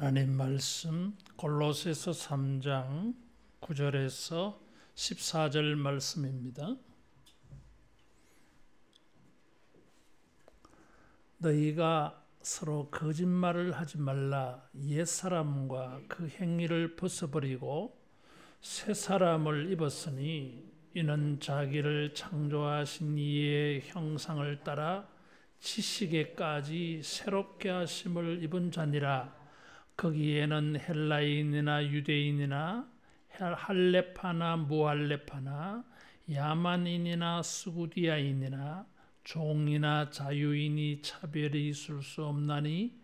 하나님 말씀 골로새서 3장 9절에서 14절 말씀입니다. 너희가 서로 거짓말을 하지 말라. 옛사람과 그 행위를 벗어버리고 새 사람을 입었으니 이는 자기를 창조하신 이의 형상을 따라 지식에까지 새롭게 하심을 입은 자니라. 거기에는 헬라인이나 유대인이나 할레파나 무할레파나 야만인이나 스구디아인이나 종이나 자유인이 차별이 있을 수 없나니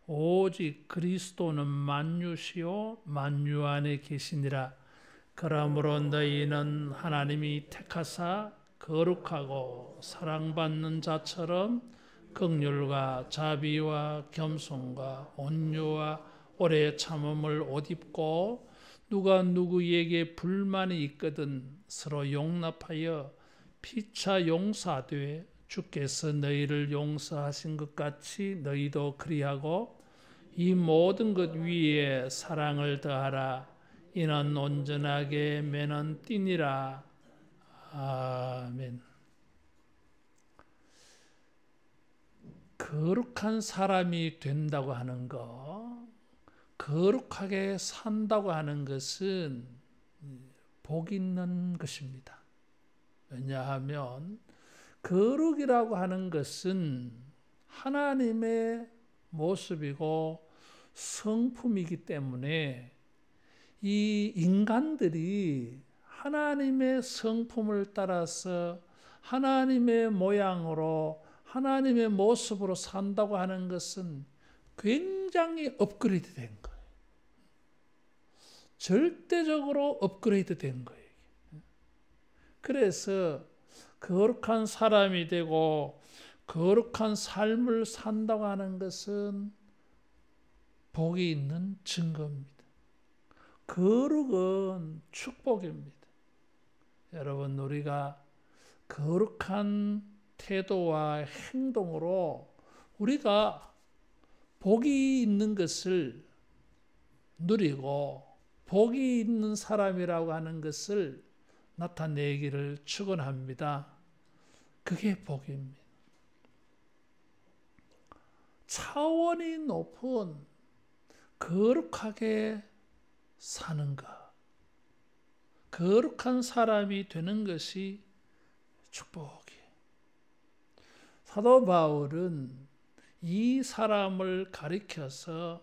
오직 그리스도는 만유시요 만유 안에 계시니라. 그러므로 너희는 하나님이 택하사 거룩하고 사랑받는 자처럼 긍휼과 자비와 겸손과 온유와 오래 참음을 옷 입고 누가 누구에게 불만이 있거든 서로 용납하여 피차 용서하되 주께서 너희를 용서하신 것 같이 너희도 그리하고 이 모든 것 위에 사랑을 더하라. 이는 온전하게 매는 띠니라. 아멘. 거룩한 사람이 된다고 하는 것, 거룩하게 산다고 하는 것은 복 있는 것입니다. 왜냐하면 거룩이라고 하는 것은 하나님의 모습이고 성품이기 때문에 이 인간들이 하나님의 성품을 따라서 하나님의 모양으로 하나님의 모습으로 산다고 하는 것은 굉장히 업그레이드 된 거예요. 절대적으로 업그레이드 된 거예요. 그래서 거룩한 사람이 되고 거룩한 삶을 산다고 하는 것은 복이 있는 증거입니다. 거룩은 축복입니다. 여러분, 우리가 거룩한 태도와 행동으로 우리가 복이 있는 것을 누리고 복이 있는 사람이라고 하는 것을 나타내기를 축원합니다. 그게 복입니다. 차원이 높은 거룩하게 사는 것, 거룩한 사람이 되는 것이 축복이에요. 사도 바울은 이 사람을 가리켜서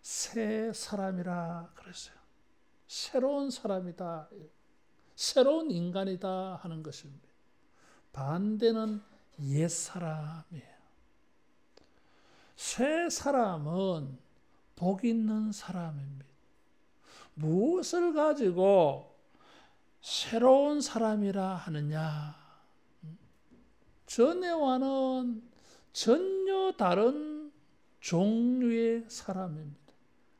새 사람이라 그랬어요. 새로운 사람이다, 새로운 인간이다 하는 것입니다. 반대는 옛 사람이에요. 새 사람은 복 있는 사람입니다. 무엇을 가지고 새로운 사람이라 하느냐? 전에와는 전혀 다른 종류의 사람입니다.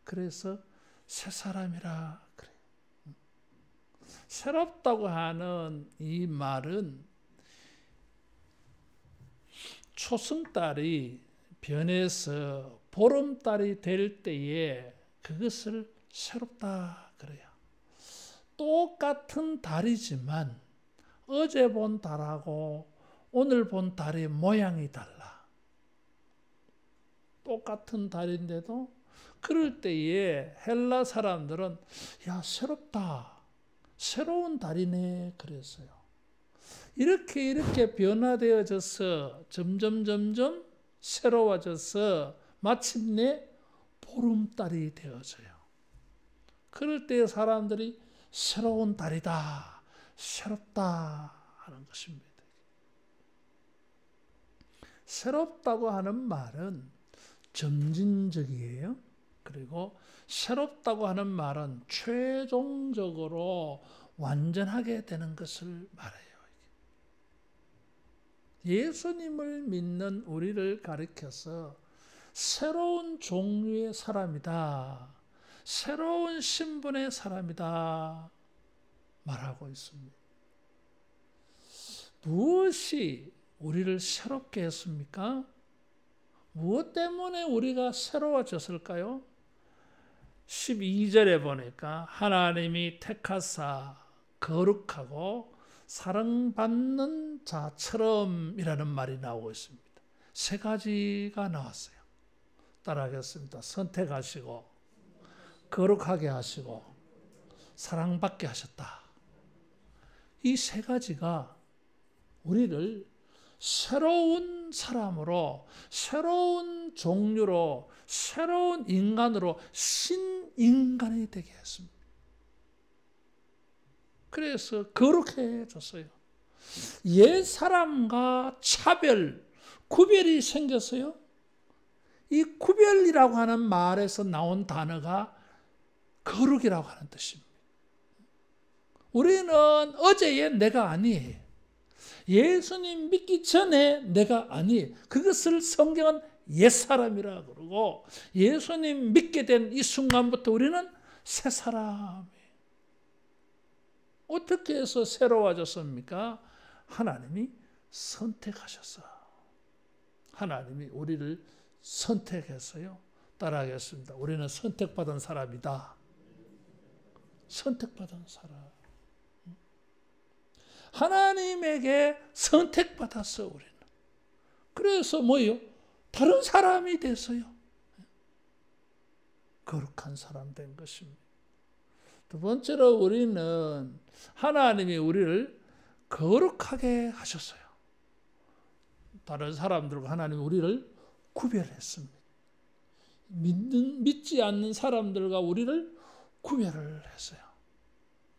그래서 새 사람이라 그래요. 새롭다고 하는 이 말은 초승달이 변해서 보름달이 될 때에 그것을 새롭다 그래요. 똑같은 달이지만 어제 본 달하고 오늘 본 달의 모양이 달라. 똑같은 달인데도 그럴 때에 헬라 사람들은 야, 새롭다. 새로운 달이네 그랬어요. 이렇게 변화되어져서 점점 새로워져서 마침내 보름달이 되어져요. 그럴 때 사람들이 새로운 달이다, 새롭다 하는 것입니다. 새롭다고 하는 말은 점진적이에요. 그리고 새롭다고 하는 말은 최종적으로 완전하게 되는 것을 말해요. 예수님을 믿는 우리를 가리켜서 새로운 종류의 사람이다, 새로운 신분의 사람이다 말하고 있습니다. 무엇이 우리를 새롭게 했습니까? 무엇 때문에 우리가 새로워졌을까요? 12절에 보니까 하나님이 택하사 거룩하고 사랑받는 자처럼이라는 말이 나오고 있습니다. 세 가지가 나왔어요. 따라하겠습니다. 선택하시고 거룩하게 하시고 사랑받게 하셨다. 이 세 가지가 우리를 새로운 사람으로, 새로운 종류로, 새로운 인간으로 신인간이 되게 했습니다. 그래서 거룩해 해줬어요. 옛 사람과 차별, 구별이 생겼어요. 이 구별이라고 하는 말에서 나온 단어가 거룩이라고 하는 뜻입니다. 우리는 어제의 내가 아니에요. 예수님 믿기 전에 내가 아니에요. 그것을 성경은 옛사람이라 그러고, 예수님 믿게 된 이 순간부터 우리는 새 사람이에요. 어떻게 해서 새로워졌습니까? 하나님이 선택하셨어. 하나님이 우리를 선택했어요. 따라하겠습니다. 우리는 선택받은 사람이다. 선택받은 사람. 하나님에게 선택받았어, 우리는. 그래서 뭐예요? 다른 사람이 됐어요. 거룩한 사람 된 것입니다. 두 번째로 우리는 하나님이 우리를 거룩하게 하셨어요. 다른 사람들과 하나님이 우리를 구별했습니다. 믿지 않는 사람들과 우리를 구별을 했어요.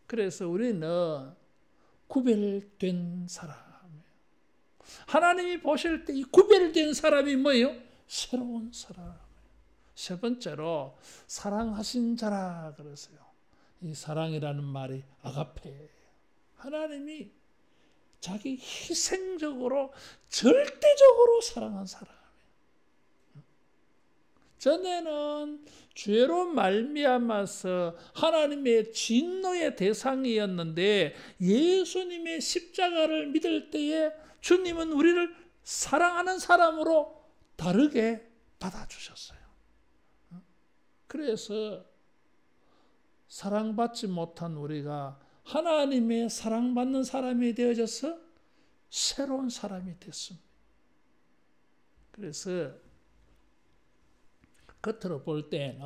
그래서 우리는 구별된 사람이에요. 하나님이 보실 때 이 구별된 사람이 뭐예요? 새로운 사람이에요. 세 번째로 사랑하신 자라 그러세요. 이 사랑이라는 말이 아가페예요. 하나님이 자기 희생적으로 절대적으로 사랑한 사람이에요. 전에는 죄로 말미암아서 하나님의 진노의 대상이었는데 예수님의 십자가를 믿을 때에 주님은 우리를 사랑하는 사람으로 다르게 받아주셨어요. 그래서 사랑받지 못한 우리가 하나님의 사랑받는 사람이 되어져서 새로운 사람이 됐습니다. 그래서 겉으로 볼 때는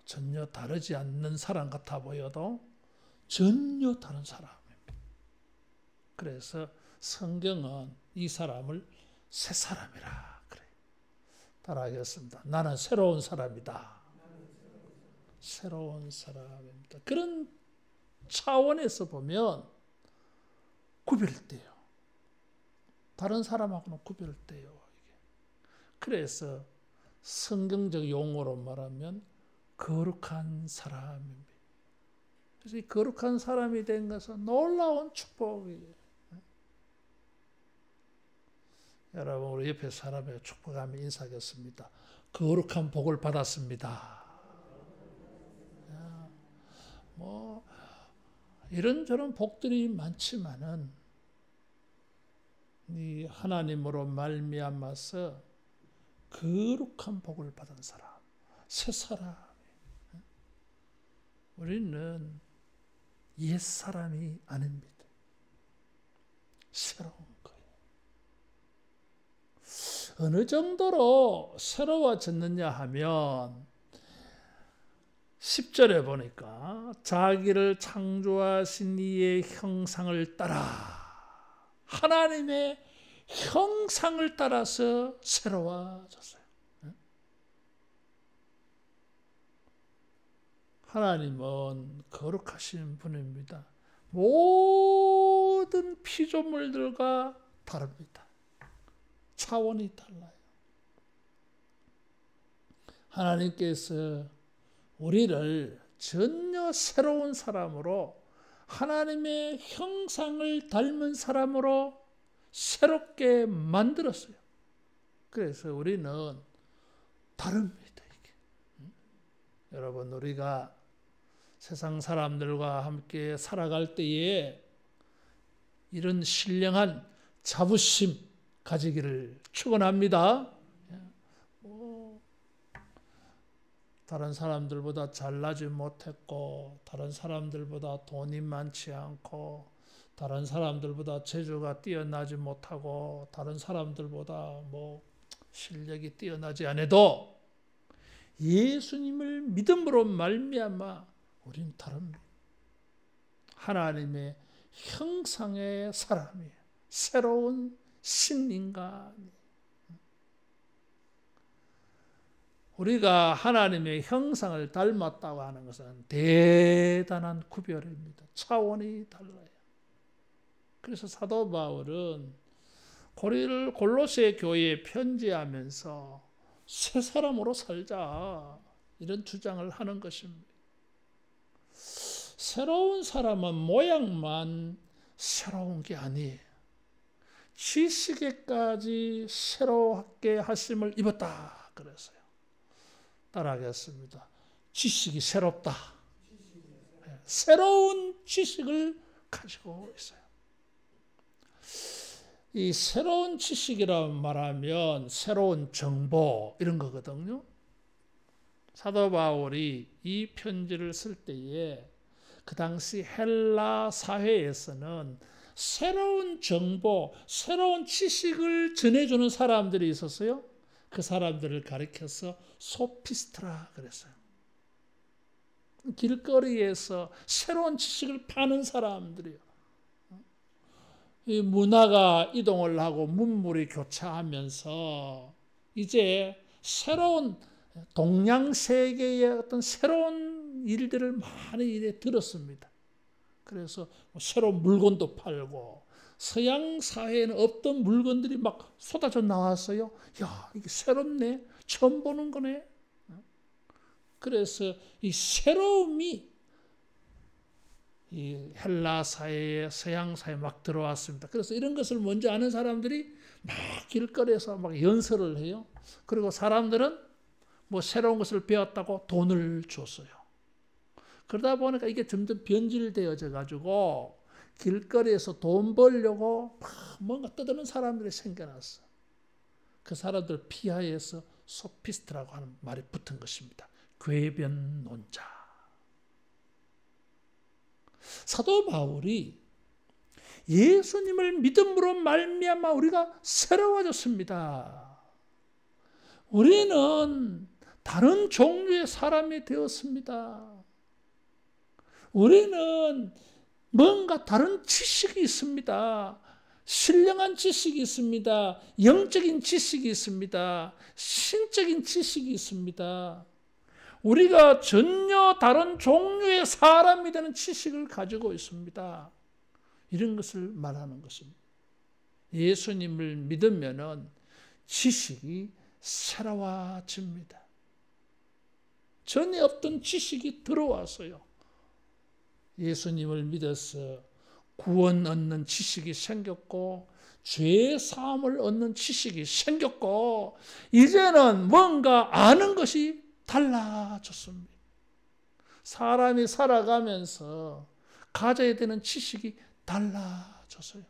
전혀 다르지 않는 사람 같아 보여도 전혀 다른 사람입니다. 그래서 성경은 이 사람을 새 사람이라 그래요. 따라하겠습니다. 나는 새로운 사람이다. 새로운 사람입니다. 그런 차원에서 보면 구별돼요. 다른 사람하고는 구별돼요. 그래서 성경적 용어로 말하면 거룩한 사람입니다. 그래서 이 거룩한 사람이 된 것은 놀라운 축복이에요. 여러분, 우리 옆에 사람에게 축복하며 인사하겠습니다. 거룩한 복을 받았습니다. 뭐 이런저런 복들이 많지만은 이 하나님으로 말미암아서 거룩한 복을 받은 사람, 새 사람. 우리는 옛 사람이 아닙니다. 새로운 거예요. 어느 정도로 새로워졌느냐 하면 10절에 보니까 자기를 창조하신 이의 형상을 따라, 하나님의 형상을 따라서 새로워졌어요. 하나님은 거룩하신 분입니다. 모든 피조물들과 다릅니다. 차원이 달라요. 하나님께서 우리를 전혀 새로운 사람으로, 하나님의 형상을 닮은 사람으로 새롭게 만들었어요. 그래서 우리는 다릅니다. 이게. 여러분, 우리가 세상 사람들과 함께 살아갈 때에 이런 신령한 자부심 가지기를 축원합니다. 다른 사람들보다 잘나지 못했고, 다른 사람들보다 돈이 많지 않고, 다른 사람들보다 재주가 뛰어나지 못하고, 다른 사람들보다 실력이 뛰어나지 않아도 예수님을 믿음으로 말미암아 우리는 다른 하나님의 형상의 사람이에요. 새로운 신인간이에요. 우리가 하나님의 형상을 닮았다고 하는 것은 대단한 구별입니다. 차원이 달라요. 그래서 사도 바울은 골로새 교회에 편지하면서 새 사람으로 살자 이런 주장을 하는 것입니다. 새로운 사람은 모양만 새로운 게 아니에요. 지식에까지 새롭게 하심을 입었다 그랬어요. 따라하겠습니다. 지식이 새롭다. 새로운 지식을 가지고 있어요. 이 새로운 지식이라고 말하면 새로운 정보 이런 거거든요. 사도 바울이 이 편지를 쓸 때에 그 당시 헬라 사회에서는 새로운 정보, 새로운 지식을 전해주는 사람들이 있었어요. 그 사람들을 가리켜서 소피스트라 그랬어요. 길거리에서 새로운 지식을 파는 사람들이요. 이 문화가 이동을 하고 문물이 교차하면서 이제 새로운 동양 세계의 어떤 새로운 일들을 많이 이래 들었습니다. 그래서 새로운 물건도 팔고 서양 사회에는 없던 물건들이 막 쏟아져 나왔어요. 야, 이게 새롭네. 처음 보는 거네. 그래서 이 새로움이 이 헬라 사회에 서양 사회에 막 들어왔습니다. 그래서 이런 것을 먼저 아는 사람들이 막 길거리에서 막 연설을 해요. 그리고 사람들은 새로운 것을 배웠다고 돈을 줬어요. 그러다 보니까 이게 점점 변질되어져 가지고 길거리에서 돈 벌려고 막 뭔가 떠드는 사람들이 생겨났어. 그 사람들 피하에서 소피스트라고 하는 말이 붙은 것입니다. 궤변론자. 사도 바울이 예수님을 믿음으로 말미암아 우리가 새로워졌습니다. 우리는 다른 종류의 사람이 되었습니다. 우리는 뭔가 다른 지식이 있습니다. 신령한 지식이 있습니다. 영적인 지식이 있습니다. 신적인 지식이 있습니다. 우리가 전혀 다른 종류의 사람이 되는 지식을 가지고 있습니다. 이런 것을 말하는 것입니다. 예수님을 믿으면은 지식이 새로워집니다. 전에 없던 지식이 들어왔어요. 예수님을 믿어서 구원 얻는 지식이 생겼고 죄 사함을 얻는 지식이 생겼고 이제는 뭔가 아는 것이 달라졌습니다. 사람이 살아가면서 가져야 되는 지식이 달라졌어요.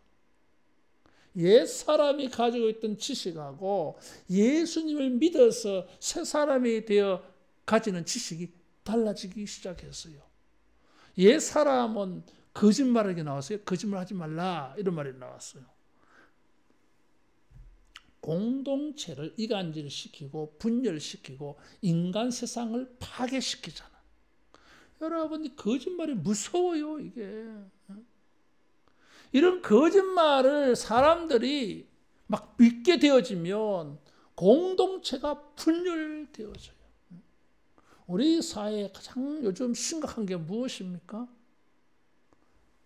옛 사람이 가지고 있던 지식하고 예수님을 믿어서 새 사람이 되어 가지는 지식이 달라지기 시작했어요. 옛 사람은 거짓말하게 나왔어요. 거짓말하지 말라 이런 말이 나왔어요. 공동체를 이간질시키고 분열시키고 인간 세상을 파괴시키잖아. 여러분, 거짓말이 무서워요, 이게. 이런 거짓말을 사람들이 막 믿게 되어지면 공동체가 분열되어져요. 우리 사회에 가장 요즘 심각한 게 무엇입니까?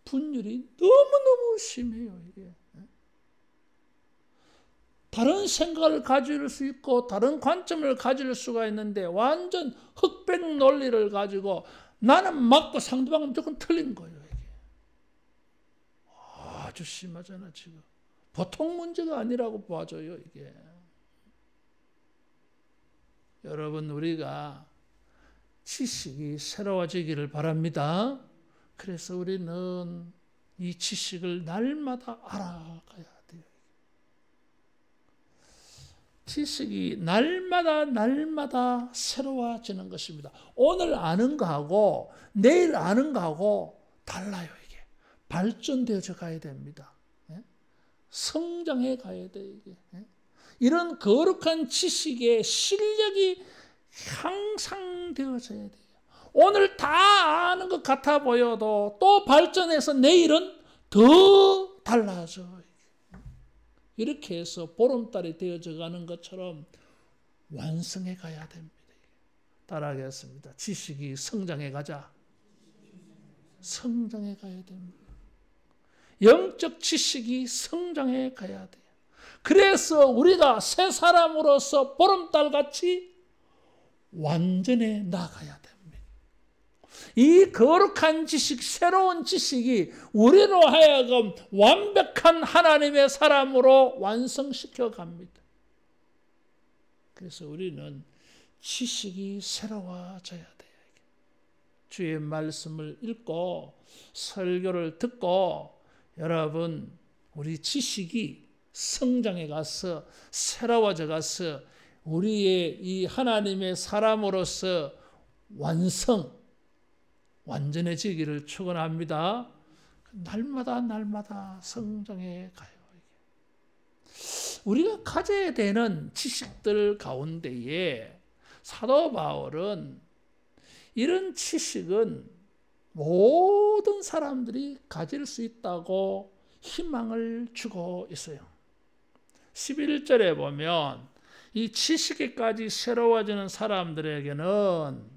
분열이 너무너무 심해요, 이게. 다른 생각을 가질 수 있고 다른 관점을 가질 수가 있는데 완전 흑백 논리를 가지고 나는 맞고 상대방은 무조건 틀린 거예요. 이게. 아주 심하잖아 지금. 보통 문제가 아니라고 봐줘요 이게. 여러분 우리가 지식이 새로워지기를 바랍니다. 그래서 우리는 이 지식을 날마다 알아가야 돼요. 지식이 날마다 새로워지는 것입니다. 오늘 아는 거하고 내일 아는 거하고 달라요. 이게 발전되어져 가야 됩니다. 성장해 가야 돼 이게. 이런 거룩한 지식의 실력이 향상되어져야 돼요. 오늘 다 아는 것 같아 보여도 또 발전해서 내일은 더 달라져. 이렇게 해서 보름달이 되어져 가는 것처럼 완성해 가야 됩니다. 따라하겠습니다. 지식이 성장해 가자. 성장해 가야 됩니다. 영적 지식이 성장해 가야 돼요. 그래서 우리가 새 사람으로서 보름달같이 완전해 나가야 됩니다. 이 거룩한 지식, 새로운 지식이 우리로 하여금 완벽한 하나님의 사람으로 완성시켜 갑니다. 그래서 우리는 지식이 새로워져야 돼요. 주의 말씀을 읽고 설교를 듣고 여러분 우리 지식이 성장해 가서 새로워져 가서 우리의 이 하나님의 사람으로서 완전해지기를 축원합니다. 날마다 성장해 가요. 우리가 가져야 되는 지식들 가운데에 사도 바울은 이런 지식은 모든 사람들이 가질 수 있다고 희망을 주고 있어요. 11절에 보면 이 지식에까지 새로워지는 사람들에게는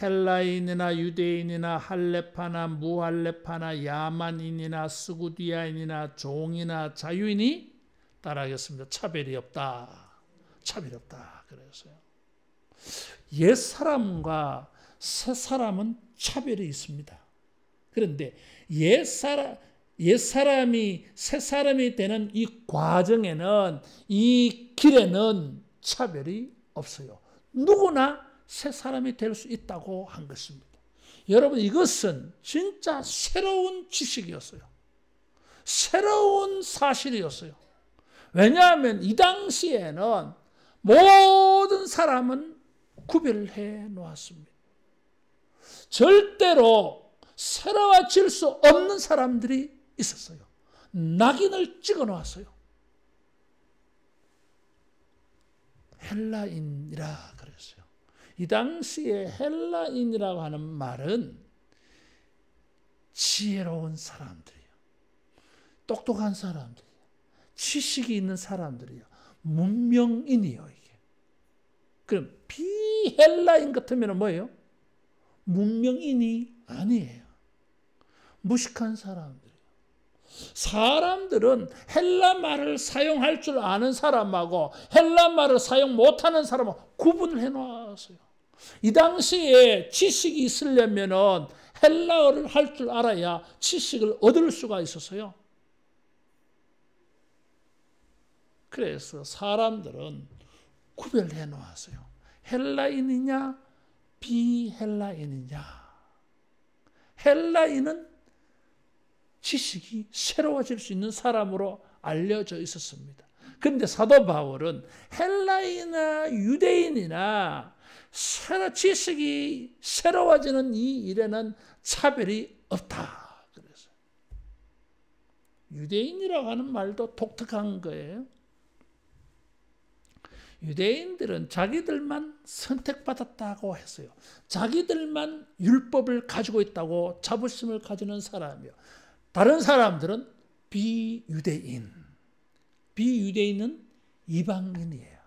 헬라인이나 유대인이나 할레파나 무할레파나 야만인이나 스구디아인이나 종이나 자유인이 따라하겠습니다. 차별이 없다. 차별이 없다. 그래서요. 옛 사람과 새 사람은 차별이 있습니다. 그런데 옛 사람이 새 사람이 되는 이 과정에는 이 길에는 차별이 없어요. 누구나 새 사람이 될 수 있다고 한 것입니다. 여러분 이것은 진짜 새로운 지식이었어요. 새로운 사실이었어요. 왜냐하면 이 당시에는 모든 사람은 구별해 놓았습니다. 절대로 새로워질 수 없는 사람들이 있었어요. 낙인을 찍어 놓았어요. 헬라인이라 그랬어요. 이 당시에 헬라인이라고 하는 말은 지혜로운 사람들이에요. 똑똑한 사람들이에요. 지식이 있는 사람들이에요. 문명인이에요. 이게. 그럼 비헬라인 같으면 뭐예요? 문명인이 아니에요. 무식한 사람들이에요. 사람들은 헬라 말을 사용할 줄 아는 사람하고 헬라 말을 사용 못하는 사람하고 구분을 해놨어요. 이 당시에 지식이 있으려면 헬라어를 할 줄 알아야 지식을 얻을 수가 있었어요. 그래서 사람들은 구별해 놓았어요. 헬라인이냐 비헬라인이냐. 헬라인은 지식이 새로워질 수 있는 사람으로 알려져 있었습니다. 그런데 사도 바울은 헬라인이나 유대인이나 지식이 새로워지는 이 일에는 차별이 없다. 그래서 유대인이라고 하는 말도 독특한 거예요. 유대인들은 자기들만 선택받았다고 했어요. 자기들만 율법을 가지고 있다고 자부심을 가지는 사람이요. 다른 사람들은 비유대인. 비유대인은 이방인이에요.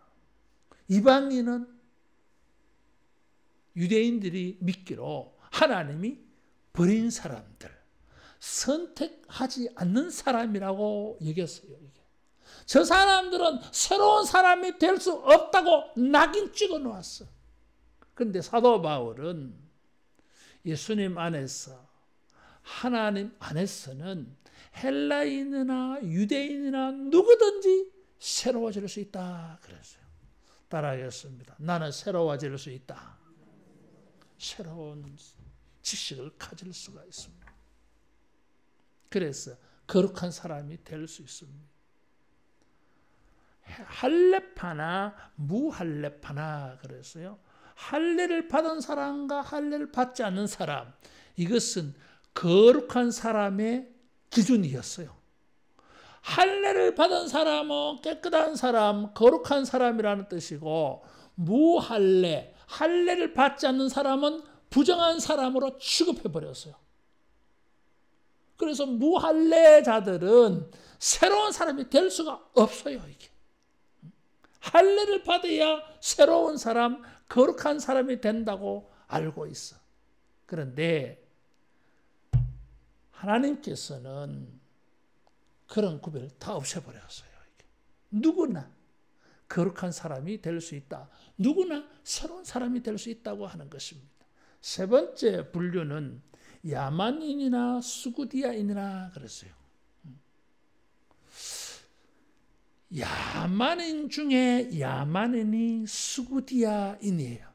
이방인은 유대인들이 믿기로 하나님이 버린 사람들, 선택하지 않는 사람이라고 여겼어요. 저 사람들은 새로운 사람이 될 수 없다고 낙인 찍어 놓았어. 그런데 사도 바울은 예수님 안에서 하나님 안에서는 헬라인이나 유대인이나 누구든지 새로워질 수 있다 그랬어요. 따라하겠습니다. 나는 새로워질 수 있다. 새로운 지식을 가질 수가 있습니다. 그래서 거룩한 사람이 될 수 있습니다. 할례파나 무할례파나 그랬어요. 할례를 받은 사람과 할례를 받지 않는 사람, 이것은 거룩한 사람의 기준이었어요. 할례를 받은 사람은 깨끗한 사람, 거룩한 사람이라는 뜻이고, 무할례, 할례를 받지 않는 사람은 부정한 사람으로 취급해버렸어요. 그래서 무할례자들은 새로운 사람이 될 수가 없어요. 이게 할례를 받아야 새로운 사람, 거룩한 사람이 된다고 알고 있어. 그런데 하나님께서는 그런 구별을 다 없애버렸어요. 누구나 거룩한 사람이 될 수 있다. 누구나 새로운 사람이 될 수 있다고 하는 것입니다. 세 번째 분류는 야만인이나 수구디아인이나 그랬어요. 야만인 중에 야만인이 수구디아인이에요.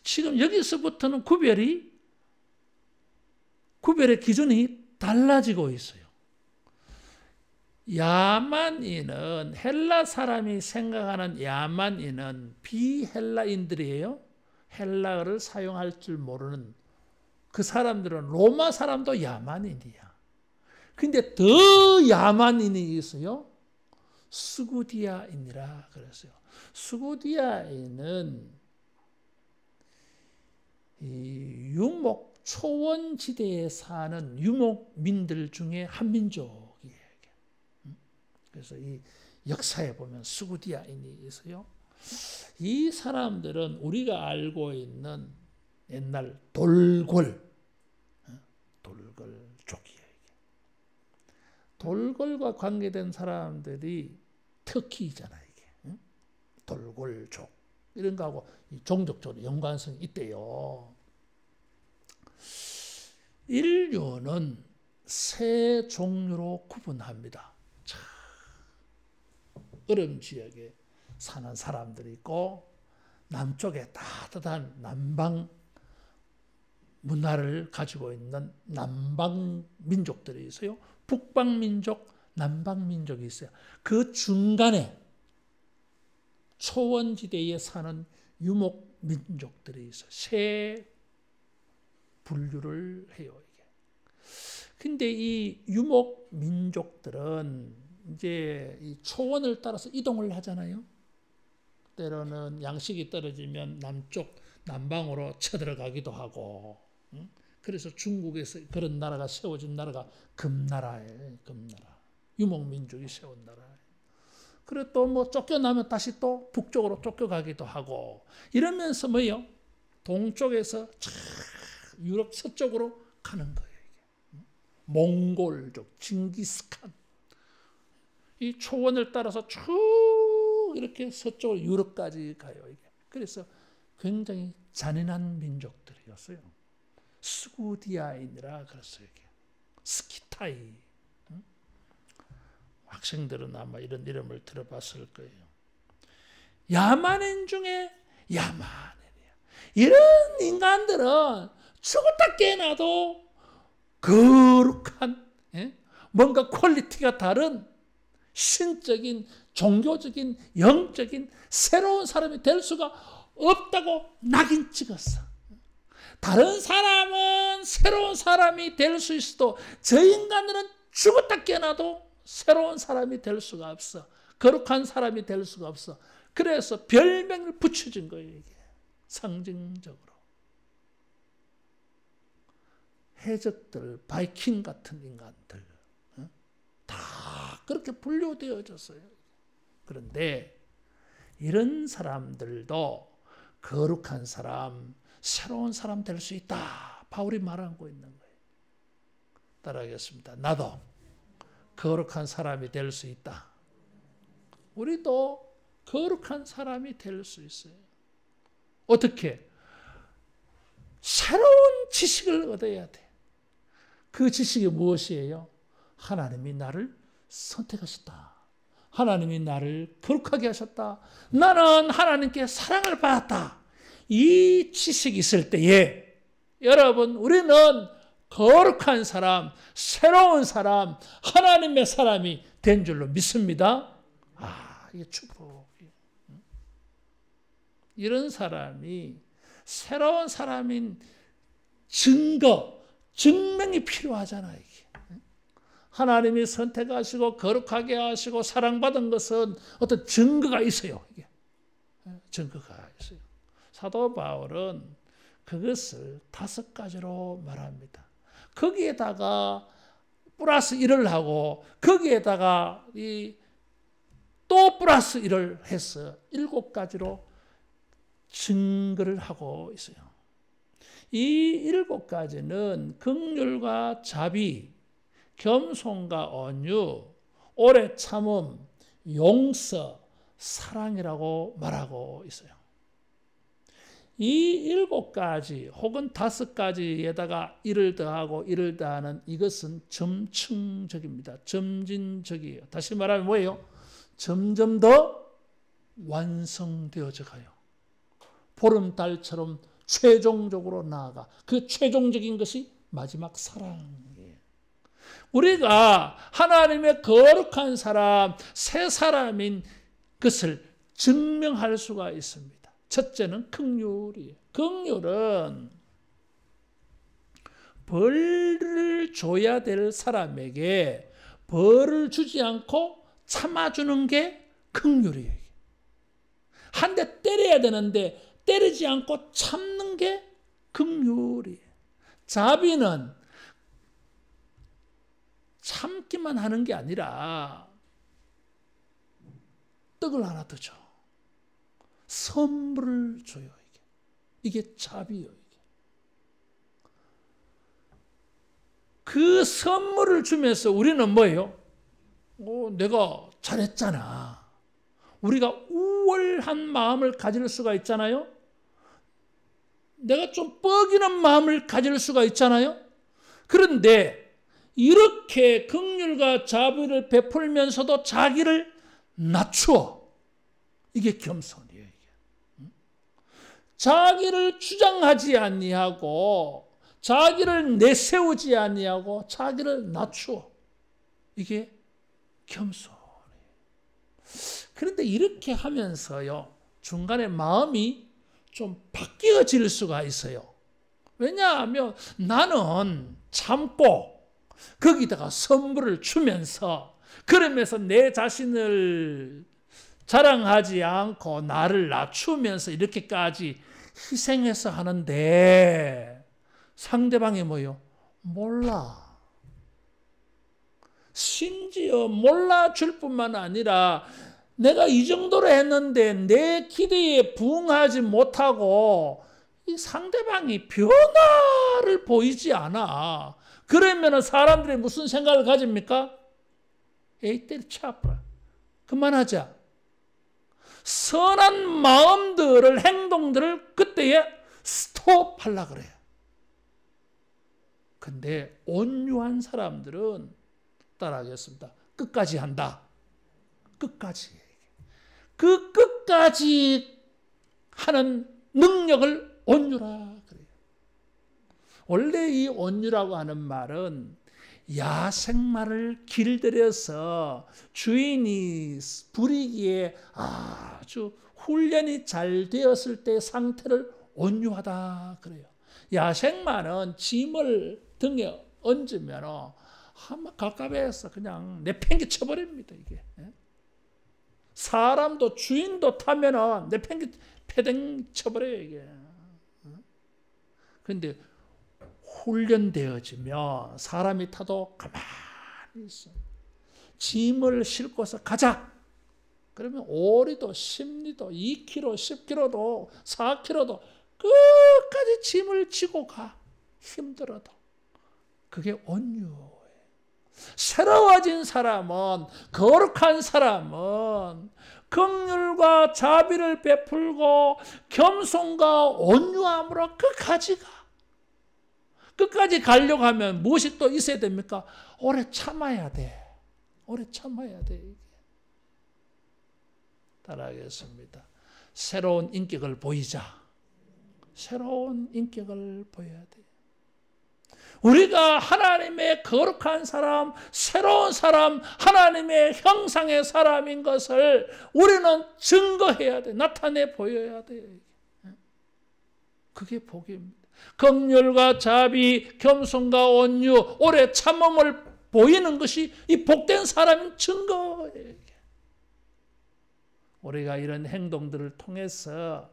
지금 여기서부터는 구별의 기준이 달라지고 있어요. 야만인은 헬라 사람이 생각하는 야만인은 비헬라인들이에요. 헬라어를 사용할 줄 모르는 그 사람들은 로마 사람도 야만인이야. 근데 더 야만인이 있어요. 수구디아인이라 그랬어요. 수구디아인은 이 유목 초원지대에 사는 유목민들 중에 한 민족이에요. 그래서 이 역사에 보면 수구디아인이 있어요. 이 사람들은 우리가 알고 있는 옛날 돌골족이에요. 돌골과 관계된 사람들이 터키잖아요. 이게 돌골족 이런 거하고 종족적으로 연관성이 있대요. 인류는 세 종류로 구분합니다. 얼음 지역에 사는 사람들이 있고, 남쪽에 따뜻한 남방 문화를 가지고 있는 남방 민족들이 있어요. 북방 민족, 남방 민족이 있어요. 그 중간에 초원지대에 사는 유목 민족들이 있어요. 세 분류를 해요. 이게. 근데 이 유목 민족들은 이제 이 초원을 따라서 이동을 하잖아요. 때로는 양식이 떨어지면 남방으로 쳐들어가기도 하고. 그래서 중국에서 그런 나라가 세워진 나라가 금나라예요. 금나라. 유목민족이 세운 나라예요. 그리고 또 뭐 쫓겨나면 다시 또 북쪽으로 쫓겨가기도 하고. 이러면서 뭐요? 동쪽에서 유럽 서쪽으로 가는 거예요. 이게. 몽골족, 징기스칸. 이 초원을 따라서 쭉 이렇게 서쪽으로 유럽까지 가요. 이게. 그래서 굉장히 잔인한 민족들이었어요. 수구디아인이라 그랬어요. 이게. 스키타이. 학생들은 아마 이런 이름을 들어봤을 거예요. 야만인 중에 야만인이야. 이런 인간들은 죽었다 깨어나도 거룩한 뭔가 퀄리티가 다른 신적인, 종교적인, 영적인 새로운 사람이 될 수가 없다고 낙인 찍었어. 다른 사람은 새로운 사람이 될 수 있어도 저 인간들은 죽었다 깨어나도 새로운 사람이 될 수가 없어. 거룩한 사람이 될 수가 없어. 그래서 별명을 붙여준 거예요. 이게 상징적으로. 해적들, 바이킹 같은 인간들 다 그렇게 분류되어졌어요. 그런데 이런 사람들도 거룩한 사람, 새로운 사람 될 수 있다. 바울이 말하고 있는 거예요. 따라하겠습니다. 나도 거룩한 사람이 될 수 있다. 우리도 거룩한 사람이 될 수 있어요. 어떻게? 새로운 지식을 얻어야 돼. 그 지식이 무엇이에요? 하나님이 나를 선택하셨다. 하나님이 나를 거룩하게 하셨다. 나는 하나님께 사랑을 받았다. 이 지식이 있을 때에 여러분 우리는 거룩한 사람, 새로운 사람, 하나님의 사람이 된 줄로 믿습니다. 이게 축복이에요. 이런 사람이 새로운 사람인 증명이 필요하잖아요. 이게. 하나님이 선택하시고 거룩하게 하시고 사랑받은 것은 어떤 증거가 있어요. 이게. 증거가 있어요. 사도 바울은 그것을 5가지로 말합니다. 거기에다가 플러스 1을 하고 거기에다가 또 플러스 1을 해서 7가지로 증거를 하고 있어요. 이 7가지는 긍휼과 자비, 겸손과 온유, 오래 참음, 용서, 사랑이라고 말하고 있어요. 이 7가지 혹은 5가지에다가 1을 더하고 1을 더하는 이것은 점층적입니다. 점진적이에요. 다시 말하면 뭐예요? 점점 더 완성되어져 가요. 보름달처럼 최종적으로 나아가. 그 최종적인 것이 마지막 사랑이에요. 우리가 하나님의 거룩한 사람, 새 사람인 것을 증명할 수가 있습니다. 첫째는 긍휼이에요. 긍휼은 벌을 줘야 될 사람에게 벌을 주지 않고 참아주는 게 긍휼이에요. 한 대 때려야 되는데 때리지 않고 참는 게 긍휼이에요. 자비는 참기만 하는 게 아니라 떡을 하나 더 줘. 선물을 줘요. 이게 자비예요. 그 선물을 주면서 우리는 뭐예요? 내가 잘했잖아. 우리가 우월한 마음을 가질 수가 있잖아요. 내가 좀 뻐기는 마음을 가질 수가 있잖아요. 그런데 이렇게 긍휼과 자비를 베풀면서도 자기를 낮추어. 이게 겸손이에요. 자기를 주장하지 아니하고 자기를 내세우지 아니하고 자기를 낮추어. 이게 겸손이에요. 그런데 이렇게 하면서요, 중간에 마음이 좀 바뀌어질 수가 있어요. 왜냐하면 나는 참고 거기다가 선물을 주면서 그러면서 내 자신을 자랑하지 않고 나를 낮추면서 이렇게까지 희생해서 하는데 상대방이 뭐예요? 몰라. 심지어 몰라줄 뿐만 아니라 내가 이 정도로 했는데 내 기대에 부응하지 못하고 이 상대방이 변화를 보이지 않아. 그러면 사람들이 무슨 생각을 가집니까? 에이, 때려쳐버려. 그만하자. 선한 마음들을, 행동들을 그때에 스톱하려고 그래요. 근데 온유한 사람들은 따라하겠습니다. 끝까지 한다. 끝까지. 그 끝까지 하는 능력을 온유라 그래요. 원래 이 온유라고 하는 말은 야생마를 길들여서 주인이 부리기에 아주 훈련이 잘 되었을 때 상태를 온유하다 그래요. 야생마는 짐을 등에 얹으면 한번 가까이에서 그냥 내팽개 쳐버립니다. 이게. 사람도 주인도 타면은 내팽개 패댕 쳐버려요. 이게. 그런데 훈련되어지면 사람이 타도 가만히 있어. 짐을 싣고서 가자. 그러면 오리도 10리도 2kg, 10kg도 4kg도 끝까지 짐을 지고 가. 힘들어도. 그게 온유예요. 새로워진 사람은, 거룩한 사람은 긍휼과 자비를 베풀고 겸손과 온유함으로 끝까지 가. 끝까지 가려고 하면 무엇이 또 있어야 됩니까? 오래 참아야 돼. 오래 참아야 돼. 따라하겠습니다. 새로운 인격을 보이자. 새로운 인격을 보여야 돼. 우리가 하나님의 거룩한 사람, 새로운 사람, 하나님의 형상의 사람인 것을 우리는 증거해야 돼. 나타내 보여야 돼. 그게 복입니다. 긍휼과 자비, 겸손과 온유, 오래 참음을 보이는 것이 이 복된 사람인 증거예요. 우리가 이런 행동들을 통해서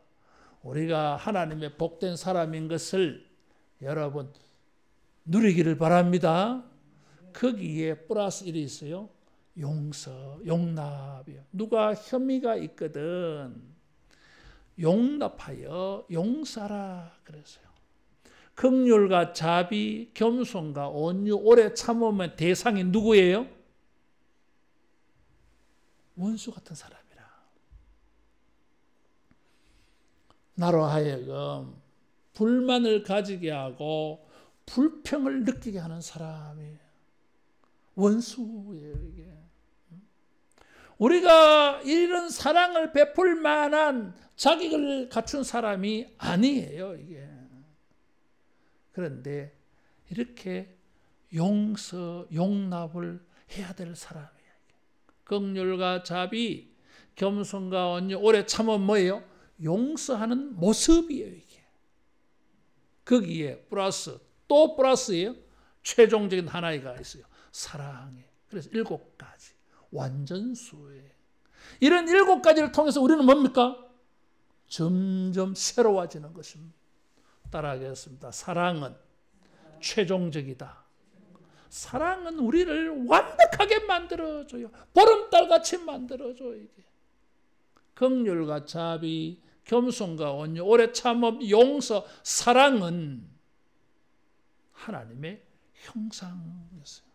우리가 하나님의 복된 사람인 것을 여러분 누리기를 바랍니다. 거기에 플러스 1이 있어요. 용서, 용납이요. 누가 혐의가 있거든 용납하여 용서하라 그랬어요. 긍휼과 자비, 겸손과 온유, 오래 참으면 대상이 누구예요? 원수 같은 사람이라. 나로 하여금 불만을 가지게 하고 불평을 느끼게 하는 사람이에요. 원수예요, 이게. 우리가 이런 사랑을 베풀 만한 자격을 갖춘 사람이 아니에요, 이게. 그런데 이렇게 용서, 용납을 해야 될 사람이에요. 긍휼과 자비, 겸손과 온유, 오래 참은 뭐예요? 용서하는 모습이에요, 이게. 거기에 플러스, 또 플러스예요. 최종적인 하나가 있어요. 사랑에. 그래서 7가지. 완전수에. 이런 7가지를 통해서 우리는 뭡니까? 점점 새로워지는 것입니다. 따라하겠습니다. 사랑은 최종적이다. 사랑은 우리를 완벽하게 만들어줘요. 보름달같이 만들어줘요. 이게. 긍휼과 자비, 겸손과 온유, 오래 참음, 용서, 사랑은 하나님의 형상이었어요.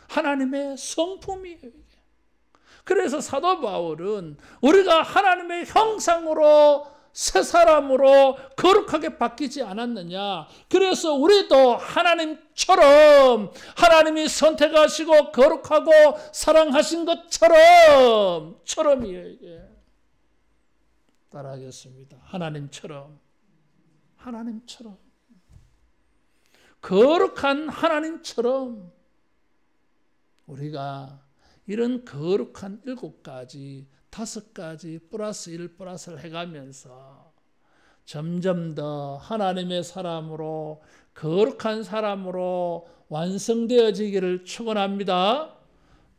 하나님의 성품이에요. 이게. 그래서 사도 바울은 우리가 하나님의 형상으로 새 사람으로 거룩하게 바뀌지 않았느냐. 그래서 우리도 하나님처럼 하나님이 선택하시고 거룩하고 사랑하신 것처럼이에요. 이게. 따라하겠습니다. 하나님처럼 거룩한 하나님처럼 우리가 이런 거룩한 7가지 5가지 플러스 1 플러스를 해가면서 점점 더 하나님의 사람으로 거룩한 사람으로 완성되어지기를 축원합니다.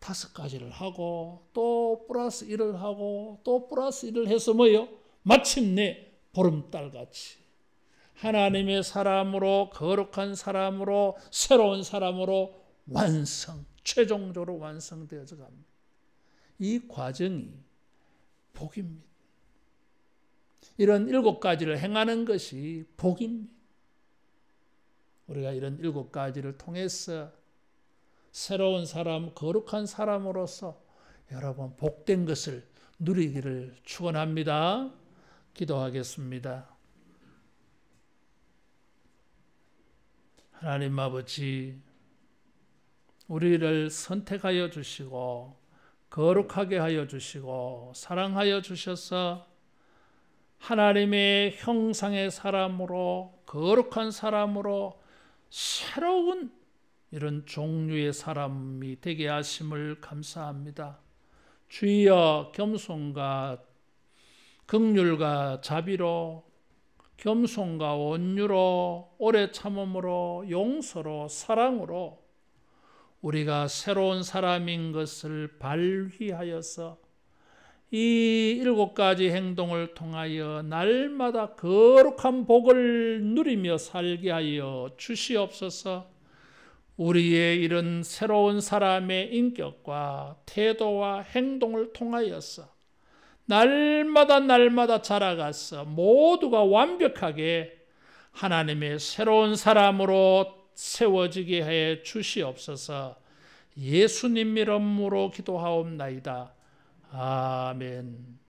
5가지를 하고 또 플러스 1을 하고 또 플러스 1을 해서 뭐예요? 마침내 보름달같이 하나님의 사람으로 거룩한 사람으로 새로운 사람으로 완성, 최종적으로 완성되어져 갑니다. 이 과정이 복입니다. 이런 7가지를 행하는 것이 복입니다. 우리가 이런 7가지를 통해서 새로운 사람, 거룩한 사람으로서 여러분 복된 것을 누리기를 축원합니다. 기도하겠습니다. 하나님 아버지, 우리를 선택하여 주시고 거룩하게 하여 주시고 사랑하여 주셔서 하나님의 형상의 사람으로 거룩한 사람으로 새로운 이런 종류의 사람이 되게 하심을 감사합니다. 주여 겸손과 긍휼과 자비로 겸손과 온유로 오래 참음으로 용서로 사랑으로 우리가 새로운 사람인 것을 발휘하여서 이 7가지 행동을 통하여 날마다 거룩한 복을 누리며 살게 하여 주시옵소서. 우리의 이런 새로운 사람의 인격과 태도와 행동을 통하여서 날마다 자라가서 모두가 완벽하게 하나님의 새로운 사람으로 세워지게 해 주시옵소서. 예수님 이름으로 기도하옵나이다. 아멘.